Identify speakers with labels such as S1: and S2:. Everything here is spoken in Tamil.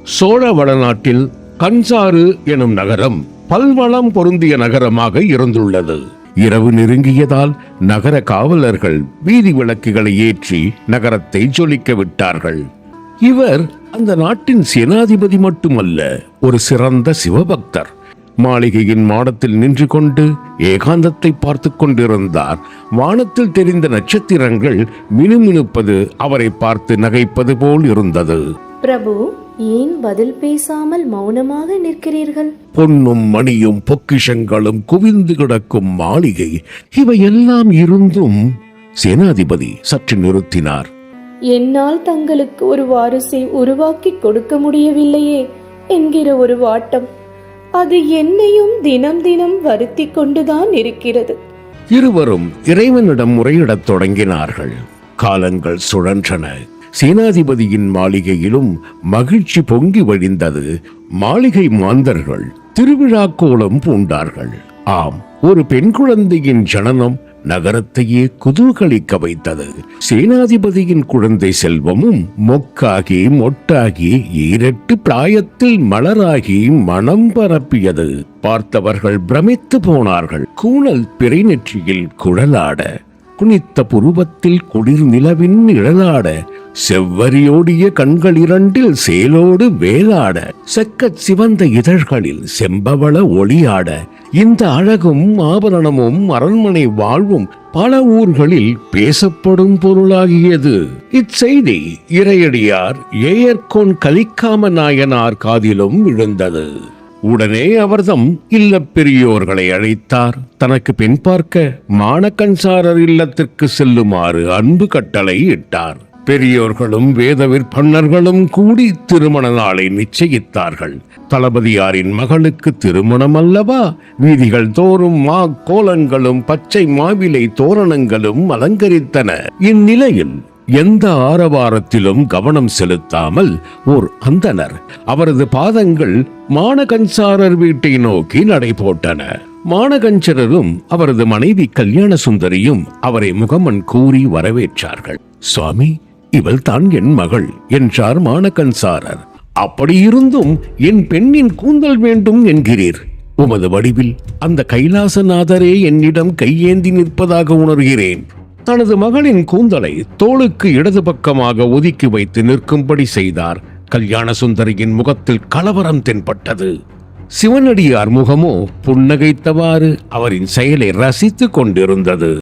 S1: சோழ வடநாட்டில் கன்சாறு எனும் நகரம் பல்வளம் பொருந்திய நகரமாக இருந்துள்ளது. இரவு நெருங்கியதால் நகர காவலர்கள் வீதி விளக்குகளை ஏற்றி நகரத்தை ஜொலிக்க விட்டார்கள். இவர் அந்த நாட்டின் சேனாதிபதி மட்டுமல்ல, ஒரு சிறந்த சிவபக்தர். மாளிகையின் மாடத்தில் நின்று கொண்டு ஏகாந்தத்தை பார்த்து கொண்டிருந்தார். வானத்தில் தெரிந்த நட்சத்திரங்கள் மினுமினுப்பது அவரை பார்த்து நகைப்பது போல் இருந்தது.
S2: பிரபு, ஏன் பதில் பேசாமல் மௌனமாக நிற்கிறீர்கள்?
S1: பொன்னும் மணியும் பொக்கிஷங்களும் குவிந்து கிடக்கும் மாளிகை, இவையெல்லாம் இருந்தும் சேனாதிபதி சற்று நிறுத்தினார்.
S2: என்னால் தங்களுக்கு ஒரு வாரிசை உருவாக்கி கொடுக்க முடியவில்லையே என்கிற ஒரு வாட்டம், அது என்னையும் தினம் தினம் வருத்தி கொண்டுதான் இருக்கிறது.
S1: இருவரும் இறைவனிடம் முறையிடத் தொடங்கினார்கள். காலங்கள் சுழன்றன. சேனாதிபதியின் மாளிகையிலும் மகிழ்ச்சி பொங்கி வழிந்தது. மாளிகை மாந்தர்கள் திருவிழா கோலம் பூண்டார்கள். ஆம், ஒரு பெண் குழந்தையின் ஜனனம் நகரத்தையே குதூகலிக்க வைத்தது. சேனாதிபதியின் குழந்தை செல்வமும் மொக்காகி மொட்டாகி ஈரட்டு பிராயத்தில் மலராகி மனம் பரப்பியது. பார்த்தவர்கள் பிரமித்து போனார்கள். கூணல் பிறை நெற்றியில் குழலாட, குனித்த புருவத்தில் குளிர் நிலவின் நிழலாட, செவ்வரியோடிய கண்கள் இரண்டில் சேலோடு வேலாட, செக்கச் சிவந்த இதழ்களில் செம்பவள ஒளியாட, இந்த அழகும் ஆபரணமும் அரண்மனை வாழ்வும் பல ஊர்களில் பேசப்படும் பொருளாகியது. இச்செய்தி இறையடியார் ஏயர்கோன் கலிக்காம நாயனார் காதிலும் விழுந்தது. உடனே அவர்தம் இல்ல பெரியோர்களை அழைத்தார். தனக்கு பெண் பார்க்க மானக்கன்சாரர் இல்லத்திற்கு செல்லுமாறு அன்பு கட்டளை இட்டார். பெரியோர்களும் வேத விற்பன்னர்களும் கூடி திருமண நாளை நிச்சயித்தார்கள். தளபதியாரின் மகளுக்கு திருமணம் அல்லவா? வீதிகள் தோறும் மா கோலங்களும் பச்சை மாவிலை தோரணங்களும் அலங்கரித்தன. இந்நிலையில் எந்த ஆரவாரத்திலும் கவனம் செலுத்தாமல் ஓர் அந்தணர் அவரது பாதங்கள் மானகன்சாரர் வீட்டை நோக்கி நடைபோட்டன. மானகஞ்சரரும் அவரது மனைவி கல்யாண சுந்தரியும் அவரை முகமன் கூறி வரவேற்றார்கள். சுவாமி, இவள் தான் என் மகள் என்றார் மானகன்சாரர். அப்படியிருந்தும் என் பெண்ணின் கூந்தல் வேண்டும் என்கிறீர். உமது வடிவில் அந்த கைலாசநாதரே என்னிடம் கையேந்தி நிற்பதாக உணர்கிறேன். தனது மகளின் கூந்தலை தோளுக்கு இடது பக்கமாக ஒதுக்கி வைத்து நிற்கும்படி செய்தார். கல்யாண சுந்தரியின் முகத்தில் கலவரம் தென்பட்டது. சிவனடியார் முகமோ புன்னகைத்தவாறு அவரின் செயலை ரசித்துக் கொண்டிருந்தது.